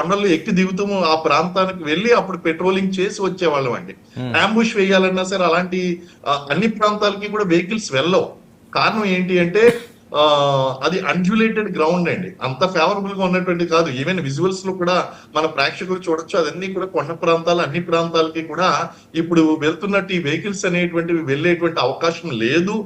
కొండల్లో ఎక్కి దిగుతాము, ఆ ప్రాంతానికి వెళ్ళి అప్పుడు పెట్రోలింగ్ చేసి వచ్చేవాళ్ళం అండి. అంబుష్ వేయాలన్నా సరే అలాంటి అన్ని ప్రాంతాలకి కూడా వెహికల్స్ వెళ్ళవు. కారణం ఏంటి అంటే అది అన్జులేటెడ్ గ్రౌండ్ అండి, అంత ఫేవరబుల్ గా ఉన్నటువంటి కాదు. ఈవెన్ విజువల్స్ లో కూడా మన ప్రేక్షకులు చూడొచ్చు, అదన్నీ కూడా కొండ ప్రాంతాలు, అన్ని ప్రాంతాలకి కూడా ఇప్పుడు వెళ్తున్నట్టు ఈ వెహికల్స్ అనేటువంటివి వెళ్ళేటువంటి అవకాశం లేదు.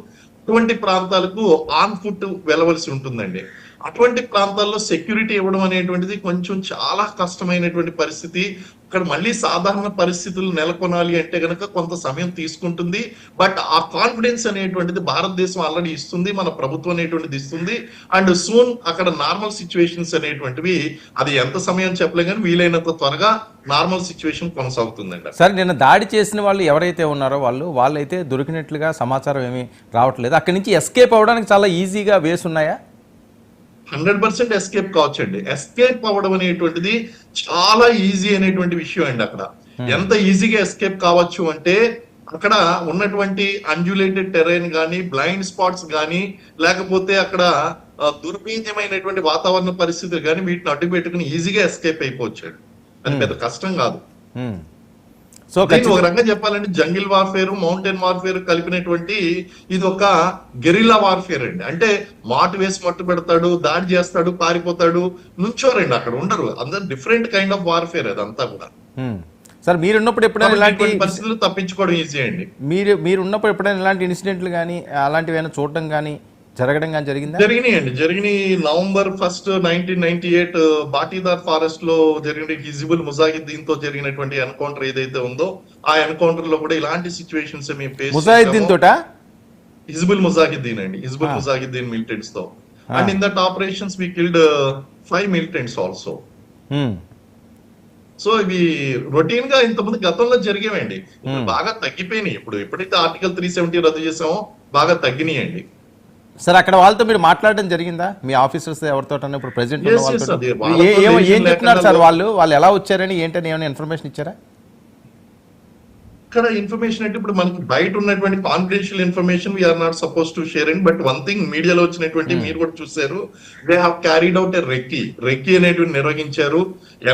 అటువంటి ప్రాంతాలకు ఆన్ ఫుట్ వెళ్ళవలసి ఉంటుందండి. అటువంటి ప్రాంతాల్లో సెక్యూరిటీ ఇవ్వడం అనేటువంటిది కొంచెం చాలా కష్టమైనటువంటి పరిస్థితి. అక్కడ మళ్ళీ సాధారణ పరిస్థితులు నెలకొనాలి అంటే గనక కొంత సమయం తీసుకుంటుంది. బట్ ఆ కాన్ఫిడెన్స్ అనేటువంటిది భారతదేశం ఆల్రెడీ ఇస్తుంది, మన ప్రభుత్వం అనేటువంటిది ఇస్తుంది. అండ్ సూన్ అక్కడ నార్మల్ సిచ్యువేషన్స్ అనేటువంటివి, అది ఎంత సమయం చెప్పలే కానీ వీలైనంత త్వరగా నార్మల్ సిచ్యువేషన్ కొనసాగుతుందండి. సరే, నిన్న దాడి చేసిన వాళ్ళు ఎవరైతే ఉన్నారో వాళ్ళైతే దొరికినట్లుగా సమాచారం ఏమీ రావట్లేదు. అక్కడి నుంచి ఎస్కేప్ అవ్వడానికి చాలా ఈజీగా వేసి ఉన్నాయా? 100% ఎస్కేప్ కావచ్చండి. ఎస్కేప్ అవ్వడం అనేటువంటిది చాలా ఈజీ అనేటువంటి విషయం అండి. అక్కడ ఎంత ఈజీగా ఎస్కేప్ కావచ్చు అంటే, అక్కడ ఉన్నటువంటి అన్జులేటెడ్ టెరైన్ గానీ, బ్లైండ్ స్పాట్స్ గానీ, లేకపోతే అక్కడ దుర్భేద్యమైనటువంటి వాతావరణ పరిస్థితులు కానీ వీటిని అడ్డు పెట్టుకుని ఈజీగా ఎస్కేప్ అయిపోవచ్చు. అది పెద్ద కష్టం కాదు. సో ఒక రకంగా చెప్పాలంటే జంగిల్ వార్ఫేర్, మౌంటైన్ వార్ఫేర్ కలిపినటువంటి ఇది ఒక గెరిల్లా వార్ఫేర్ అండి. అంటే మాటు వేసి మట్టు పెడతాడు, దాడి చేస్తాడు, పారిపోతాడు, నుంచోరండి, అక్కడ ఉండరు. అందరు డిఫరెంట్ కైండ్ ఆఫ్ వార్ఫేర్ అదంతా కూడా. సార్, మీరున్నప్పుడు ఎప్పుడైనా ఇలాంటి పరిస్థితులు తప్పించుకోవడం ఈజీ అండి. మీరున్నప్పుడు ఎప్పుడైనా ఇలాంటి ఇన్సిడెంట్లు కానీ అలాంటివి ఏమైనా చూడడం కానీ జరగడం కానీ జరిగిందా? జరిగినాయి. November 1, 1998 బాటీదార్ ఫారెస్ట్ లో జరిగిన హిజ్బుల్ ముజాహిద్దీన్ తో జరిగినటువంటి ఎన్కౌంటర్ ఏదైతే ఉందో, ఆ ఎన్కౌంటర్ లో కూడా ఇలాంటి సిచ్యువేషన్స్ మేము ఫేస్ ముజాహిద్దీన్ తోట హిజ్బుల్ ముజాహిద్దీన్ అండి, హిజ్బుల్ ముజాహిద్దీన్ మిలిటెంట్స్ తో. And in that operations we killed 5 militants also. So ఇవి రొటీన్ గా ఇంతమంది గతంలో జరిగేవండి, బాగా తగ్గిపోయినాయి. ఎప్పుడైతే ఆర్టికల్ 370 రద్దు చేసామో బాగా తగ్గినాయండి. సార్, అక్కడ వాళ్ళతో మీరు మాట్లాడడం జరిగిందా? మీ ఆఫీసర్స్ ఎవరితో ఇప్పుడు ప్రెసిడెంట్ ఏం చెప్తున్నారు సార్? వాళ్ళు ఎలా వచ్చారని ఏంటని ఏమైనా ఇన్ఫర్మేషన్ ఇచ్చారా? ఇక్కడ ఇన్ఫర్మేషన్ అంటే ఇప్పుడు మనకి బయట ఉన్నటువంటి confidential information we are not suppose to share and but one thing మీడియాలో వచ్చినటువంటి మీరు కూడా చూసారు, they have carried out a recce అనేటువంటి నిర్వహించారు.